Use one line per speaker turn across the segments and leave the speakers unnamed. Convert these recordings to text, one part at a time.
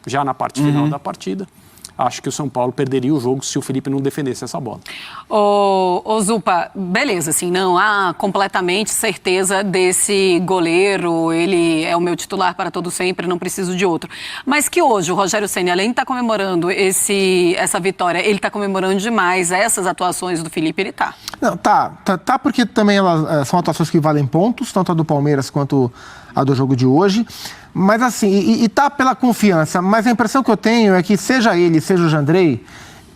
já na parte final da partida. Acho que o São Paulo perderia o jogo se o Felipe não defendesse essa bola.
Ô Zupa, beleza, assim, não há completamente certeza desse goleiro, ele é o meu titular para todo sempre, não preciso de outro. Mas que hoje o Rogério Ceni, além de estar comemorando essa vitória, ele está comemorando demais essas atuações do Felipe, ele tá.
Não, tá porque também elas são atuações que valem pontos, tanto a do Palmeiras quanto a do jogo de hoje. Mas assim, e tá pela confiança, mas a impressão que eu tenho é que seja ele, seja o Jandrei,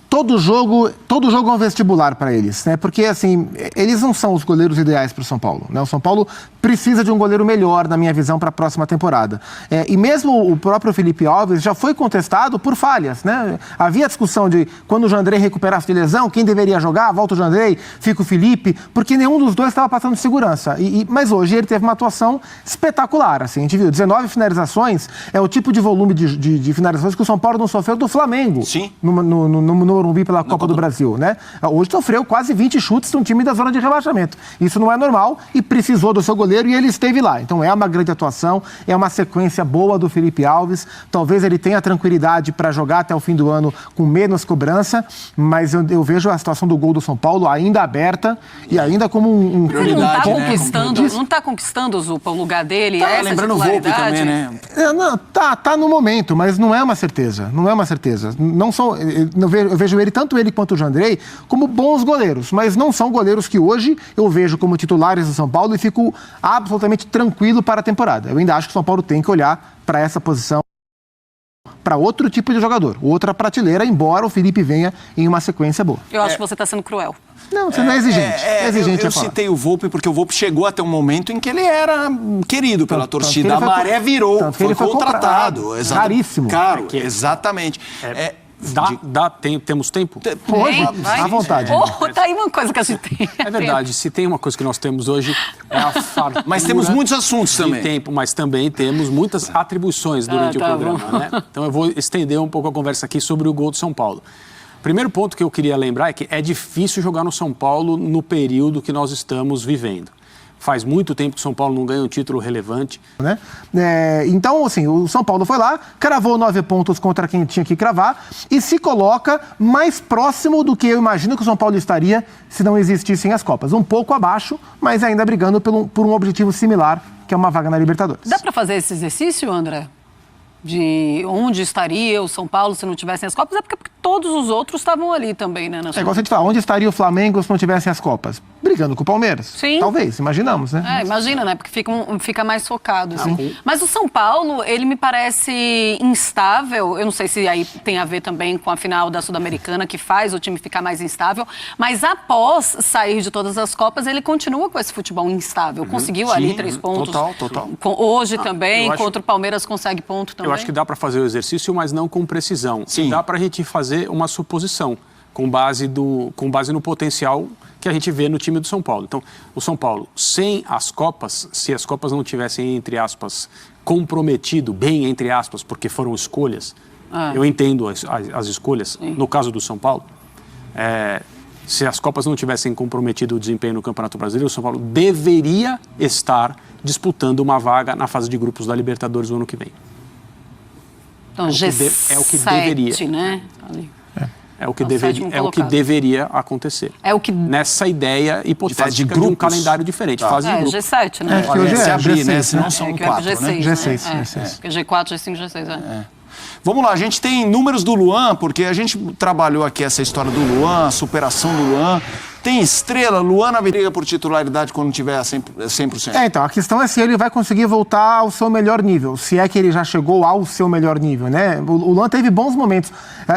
todo jogo é um vestibular para eles, né? Porque, assim, eles não são os goleiros ideais para o São Paulo, né? O São Paulo precisa de um goleiro melhor, na minha visão, para a próxima temporada. E mesmo o próprio Felipe Alves já foi contestado por falhas, né? Havia discussão de quando o Jandrei recuperasse de lesão, quem deveria jogar, volta o Jandrei, fica o Felipe, porque nenhum dos dois estava passando segurança. Mas hoje ele teve uma atuação espetacular, assim, a gente viu, 19 finalizações, é o tipo de volume de finalizações que o São Paulo não sofreu do Flamengo.
Sim.
No Morumbi pela Copa do Brasil, né? Hoje sofreu quase 20 chutes de um time da zona de rebaixamento. Isso não é normal e precisou do seu goleiro e ele esteve lá. Então é uma grande atuação, é uma sequência boa do Felipe Alves. Talvez ele tenha tranquilidade para jogar até o fim do ano com menos cobrança, mas eu vejo a situação do gol do São Paulo ainda aberta e ainda como um
prioridade, não está conquistando, Zupa, o lugar dele.
Tá lembrando o Volpi também, né?
Não, tá no momento, mas não é uma certeza. Não é uma certeza. Não são, eu vejo ele, tanto ele quanto o Jandrei, como bons goleiros, mas não são goleiros que hoje eu vejo como titulares do São Paulo e fico absolutamente tranquilo para a temporada. Eu ainda acho que o São Paulo tem que olhar para essa posição, para outro tipo de jogador, outra prateleira, embora o Felipe venha em uma sequência boa.
Eu acho que você está sendo cruel.
Não, você não é exigente.
Eu citei o Volpi porque o Volpi chegou até um momento em que ele era querido pela torcida. A maré virou, foi contratado.
Raríssimo.
Caro, exatamente.
Temos tempo?
Pode, à vontade.
Tá aí uma coisa que a gente tem.
É verdade, se tem uma coisa que nós temos hoje é a fartura.
Mas temos muitos assuntos também.
Tempo, mas também temos muitas atribuições durante o programa, né? Então eu vou estender um pouco a conversa aqui sobre o gol do São Paulo. Primeiro ponto que eu queria lembrar é que é difícil jogar no São Paulo no período que nós estamos vivendo. Faz muito tempo que o São Paulo não ganha um título relevante.
Né? Então, assim, o São Paulo foi lá, cravou 9 pontos contra quem tinha que cravar e se coloca mais próximo do que eu imagino que o São Paulo estaria se não existissem as Copas. Um pouco abaixo, mas ainda brigando por um objetivo similar, que é uma vaga na Libertadores.
Dá para fazer esse exercício, André? De onde estaria o São Paulo se não tivessem as Copas? É porque todos os outros estavam ali também, né?
É igual a gente fala, onde estaria o Flamengo se não tivessem as Copas? Brigando com o Palmeiras.
Sim.
Talvez, imaginamos, né?
Imagina, né? Porque fica mais focado, assim. Mas o São Paulo, ele me parece instável. Eu não sei se aí tem a ver também com a final da Sul-Americana, que faz o time ficar mais instável. Mas após sair de todas as Copas, ele continua com esse futebol instável. Conseguiu ali 3 pontos.
Total.
Hoje também, contra o Palmeiras consegue ponto também.
Eu acho que dá para fazer o exercício, mas não com precisão.
Sim.
Dá para a gente fazer uma suposição com base no potencial que a gente vê no time do São Paulo. Então, o São Paulo, sem as Copas, se as Copas não tivessem, entre aspas, comprometido, bem entre aspas, porque foram escolhas, eu entendo as escolhas, no caso do São Paulo, se as Copas não tivessem comprometido o desempenho no Campeonato Brasileiro, o São Paulo deveria estar disputando uma vaga na fase de grupos da Libertadores no ano que vem.
Então, G7,
é o que deveria.
Né?
É o que deveria acontecer. Nessa ideia hipotética de um calendário diferente.
G7, né?
Se abrir, né? Senão são 4,
G6,
né?
G6.
G4, G5, G6,
Vamos lá, a gente tem números do Luan, porque a gente trabalhou aqui essa história do Luan, a superação do Luan. Tem estrela, Luan na briga por titularidade quando tiver 100%.
Então, a questão é se ele vai conseguir voltar ao seu melhor nível, se é que ele já chegou ao seu melhor nível, né? O Luan teve bons momentos.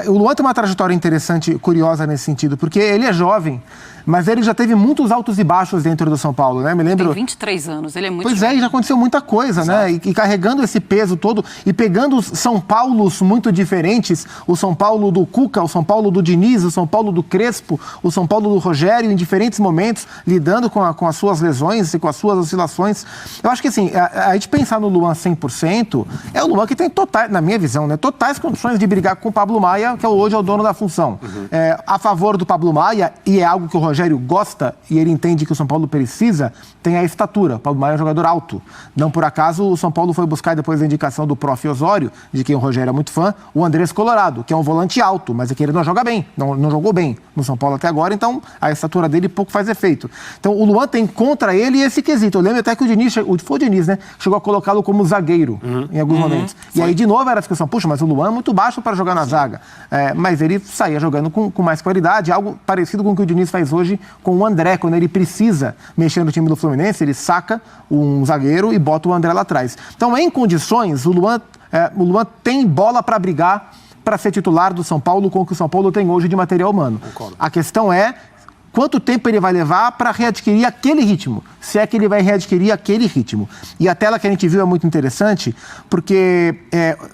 O Luan tem uma trajetória interessante, curiosa nesse sentido, porque ele é jovem, mas ele já teve muitos altos e baixos dentro do São Paulo, né? Me lembro...
Tem 23 anos, ele é muito
Pois
jovem.
E já aconteceu muita coisa, né? E carregando esse peso todo e pegando os São Paulos muito diferentes, o São Paulo do Cuca, o São Paulo do Diniz, o São Paulo do Crespo, o São Paulo do Rogério, Rogério, em diferentes momentos, lidando com as suas lesões e com as suas oscilações. Eu acho que, assim, a gente pensar no Luan 100%, é o Luan que tem totais, na minha visão, né, totais condições de brigar com o Pablo Maia, que hoje é o dono da função. A favor do Pablo Maia, e é algo que o Rogério gosta, e ele entende que o São Paulo precisa, tem a estatura. O Pablo Maia é um jogador alto. Não por acaso, o São Paulo foi buscar, depois da indicação do Prof. Osório, de quem o Rogério é muito fã, o Andrés Colorado, que é um volante alto, mas é que ele não joga bem, não jogou bem no São Paulo até agora, então a estatura dele pouco faz efeito. Então o Luan tem contra ele esse quesito. Eu lembro até que foi o Diniz, né, chegou a colocá-lo como zagueiro em alguns momentos. E aí, de novo, era a discussão, puxa, mas o Luan é muito baixo para jogar na zaga. Mas ele saía jogando com mais qualidade, algo parecido com o que o Diniz faz hoje com o André, quando ele precisa mexer no time do Fluminense, ele saca um zagueiro e bota o André lá atrás. Então, em condições, o Luan tem bola para brigar, para ser titular do São Paulo com o que o São Paulo tem hoje de material humano. Concordo. A questão é quanto tempo ele vai levar para readquirir aquele ritmo, se é que ele vai readquirir aquele ritmo. E a tela que a gente viu é muito interessante, porque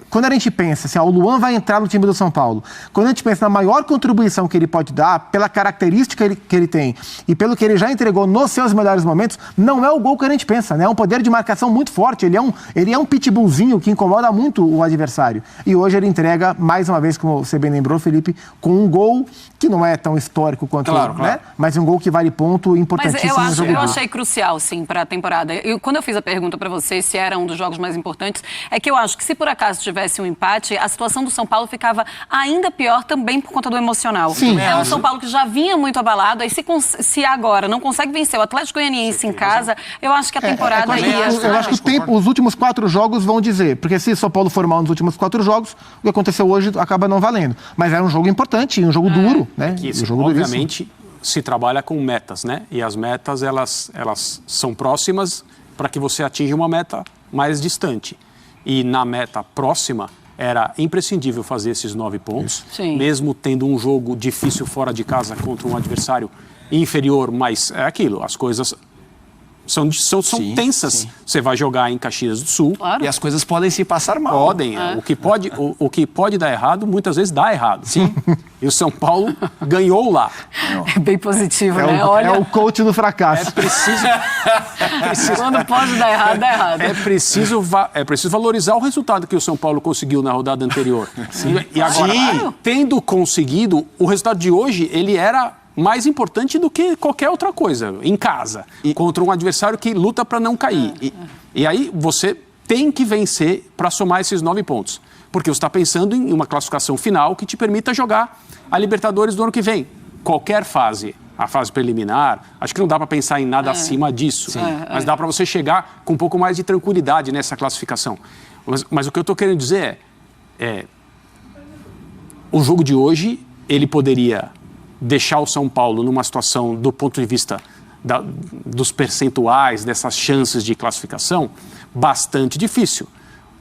quando a gente pensa assim, o Luan vai entrar no time do São Paulo, quando a gente pensa na maior contribuição que ele pode dar, pela característica que ele tem e pelo que ele já entregou nos seus melhores momentos, não é o gol que a gente pensa, né? É um poder de marcação muito forte, ele é um pitbullzinho que incomoda muito o adversário. E hoje ele entrega, mais uma vez, como você bem lembrou, Felipe, com um gol que não é tão histórico quanto
claro.
Mas um gol que vale ponto importantíssimo no jogo.
Mas eu achei crucial, sim, para a temporada. Quando eu fiz a pergunta para você se era um dos jogos mais importantes, é que eu acho que se por acaso tivesse um empate, a situação do São Paulo ficava ainda pior também por conta do emocional.
Sim.
É um São Paulo que já vinha muito abalado, aí se agora não consegue vencer o Atlético Goianiense em casa, eu acho que a temporada ia...
Eu acho que os últimos 4 jogos vão dizer, porque se o São Paulo for mal nos últimos 4 jogos, o que aconteceu hoje acaba não valendo. Mas era um jogo importante, um jogo duro, né?
Isso, obviamente, se trabalha com metas, né? E as metas, elas são próximas para que você atinja uma meta mais distante. E na meta próxima, era imprescindível fazer esses 9 pontos, mesmo tendo um jogo difícil fora de casa contra um adversário inferior, mas é aquilo, as coisas são tensas. Sim. Você vai jogar em Caxias do Sul.
Claro.
E as coisas podem se passar mal.
Podem. O que pode dar errado, muitas vezes dá errado. Sim. E o São Paulo ganhou lá.
É bem positivo, né?
É o coach do fracasso.
É preciso...
Quando pode dar errado, dá errado.
É preciso valorizar o resultado que o São Paulo conseguiu na rodada anterior. E agora, tendo conseguido, o resultado de hoje, ele era mais importante do que qualquer outra coisa, em casa, contra um adversário que luta para não cair. E aí você tem que vencer para somar esses 9 pontos, porque você está pensando em uma classificação final que te permita jogar a Libertadores do ano que vem. Qualquer fase, a fase preliminar, acho que não dá para pensar em nada acima disso, mas dá para você chegar com um pouco mais de tranquilidade nessa classificação. Mas o que eu estou querendo dizer o jogo de hoje, ele poderia deixar o São Paulo numa situação, do ponto de vista dos percentuais, dessas chances de classificação, bastante difícil.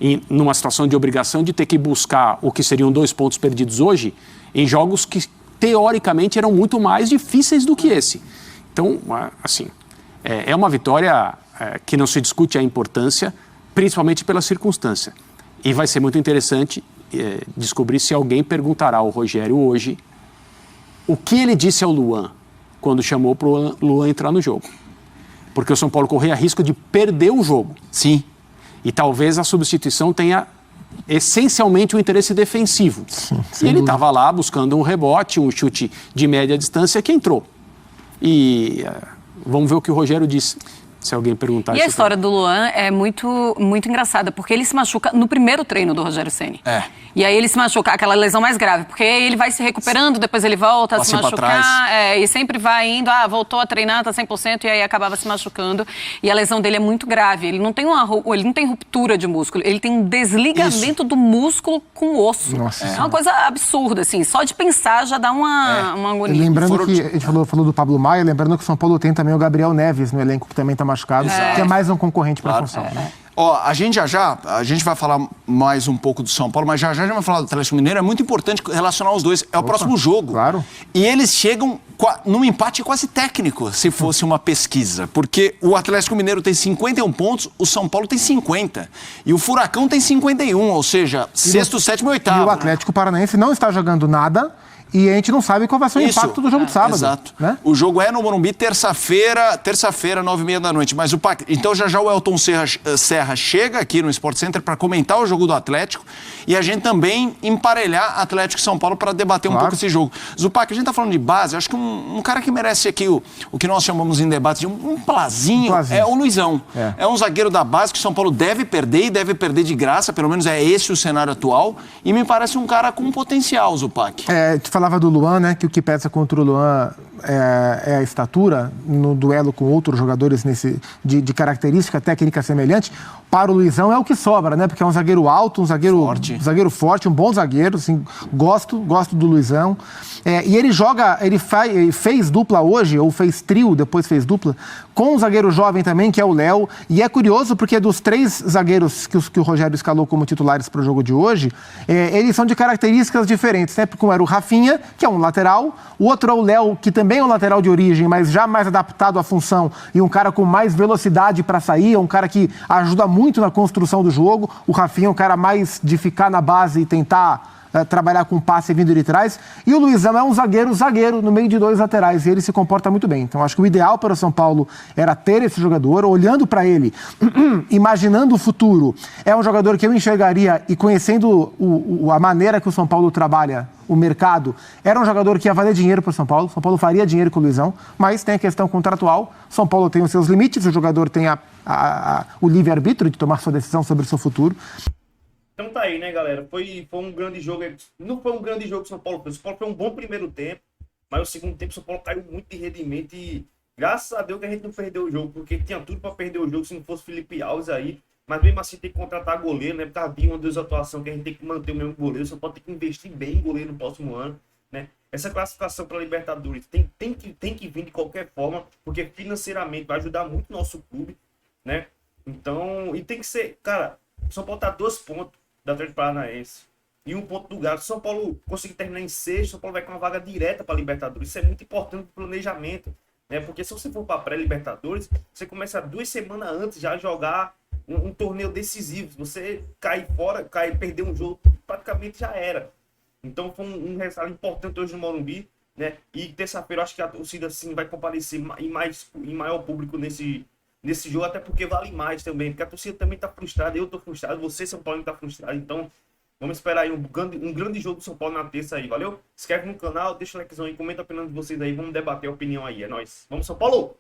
E numa situação de obrigação de ter que buscar o que seriam 2 pontos perdidos hoje, em jogos que, teoricamente, eram muito mais difíceis do que esse. Então, assim, é uma vitória que não se discute a importância, principalmente pela circunstância. E vai ser muito interessante descobrir se alguém perguntará ao Rogério hoje o que ele disse ao Luan quando chamou para o Luan entrar no jogo. Porque o São Paulo corria risco de perder o jogo.
Sim.
E talvez a substituição tenha essencialmente um interesse defensivo. Sim, e ele estava lá buscando um rebote, um chute de média distância que entrou. E vamos ver o que o Rogério disse. Se alguém perguntar
isso. E a história do Luan é muito, muito engraçada, porque ele se machuca no primeiro treino do Rogério Ceni. E aí ele se machuca, aquela lesão mais grave, porque ele vai se recuperando, depois ele volta a se machucar, e sempre vai indo, voltou a treinar, tá 100%, e aí acabava se machucando. E a lesão dele é muito grave, ele não tem ruptura de músculo, ele tem um desligamento do músculo com o osso. Nossa, é uma coisa absurda, assim, só de pensar já dá uma agonia.
Lembrando que, a gente falou do Pablo Maia, lembrando que o São Paulo tem também o Gabriel Neves no elenco, que também tá machucado, que é mais um concorrente para a função.
Ó, a gente a gente vai falar mais um pouco do São Paulo, mas já a gente vai falar do Atlético Mineiro. É muito importante relacionar os dois. É o próximo jogo.
Claro.
E eles chegam num empate quase técnico, se fosse uma pesquisa. Porque o Atlético Mineiro tem 51 pontos, o São Paulo tem 50. E o Furacão tem 51, ou seja, sexto, sétimo e oitavo.
E o Atlético Paranaense não está jogando nada. E a gente não sabe qual vai ser o impacto do jogo de sábado.
Exato.
Né?
O jogo é no Morumbi, terça-feira, 9h30 da noite. Mas então já o Elton Serra chega aqui no Sport Center para comentar o jogo do Atlético e a gente também emparelhar Atlético e São Paulo para debater um pouco esse jogo. Zupac, a gente tá falando de base, acho que um cara que merece aqui o que nós chamamos em debate de um plazinho é o Luizão. É um zagueiro da base que o São Paulo deve perder e deve perder de graça, pelo menos é esse o cenário atual, e me parece um cara com potencial, Zupac.
Falava do Luan, né? Que o que pesa contra o Luan é a estatura no duelo com outros jogadores de característica técnica semelhante. Para o Luizão é o que sobra, né? Porque é um zagueiro alto, um zagueiro forte, um bom zagueiro, assim, gosto do Luizão. E ele fez dupla hoje, ou fez trio, depois fez dupla, com um zagueiro jovem também, que é o Léo. E é curioso porque dos 3 zagueiros que o Rogério escalou como titulares para o jogo de hoje, eles são de características diferentes, né? Porque um era o Rafinha, que é um lateral, o outro é o Léo, que também é um lateral de origem, mas já mais adaptado à função, e um cara com mais velocidade para sair, é um cara que ajuda muito na construção do jogo. O Rafinha é um cara mais de ficar na base e tentar trabalhar com passe vindo de trás. E o Luizão é um zagueiro no meio de 2 laterais, e ele se comporta muito bem. Então acho que o ideal para o São Paulo era ter esse jogador, olhando para ele, imaginando o futuro. É um jogador que eu enxergaria, e conhecendo a maneira que o São Paulo trabalha o mercado, era um jogador que ia valer dinheiro para o São Paulo. São Paulo faria dinheiro com o Luizão, mas tem a questão contratual. São Paulo tem os seus limites, o jogador tem o livre-arbítrio de tomar sua decisão sobre o seu futuro.
Então tá aí, né, galera? Foi um grande jogo. Não foi um grande jogo que o São Paulo fez. O São Paulo foi um bom primeiro tempo, mas o segundo tempo o São Paulo caiu muito de rendimento e graças a Deus que a gente não perdeu o jogo, porque tinha tudo para perder o jogo se não fosse Felipe Alves aí. Mas mesmo assim tem que contratar goleiro, né? Por causa de uma das atuações que a gente tem que manter o mesmo goleiro. O São Paulo tem que investir bem em goleiro no próximo ano, né? Essa classificação para a Libertadores tem que vir de qualquer forma, porque financeiramente vai ajudar muito o nosso clube, né? Então, e tem que ser, cara, o São Paulo tá 2 pontos da Atlético Paranaense e 1 ponto do Galo. Se o São Paulo conseguir terminar em sexto, o São Paulo vai com uma vaga direta para a Libertadores. Isso é muito importante para o planejamento, né? Porque se você for para a pré-Libertadores, você começa 2 semanas antes já a jogar um torneio decisivo. Se você cair fora, perder um jogo, praticamente já era. Então foi um resultado importante hoje no Morumbi, né? E terça-feira eu acho que a torcida sim vai comparecer em maior público nesse jogo, até porque vale mais também, porque a torcida também tá frustrada, eu tô frustrado, você, São Paulo, tá frustrado. Então vamos esperar aí um grande jogo do São Paulo na terça aí, valeu? Se inscreve no canal, deixa o likezão aí, comenta a opinião de vocês aí, vamos debater a opinião aí, é nóis. Vamos, São Paulo!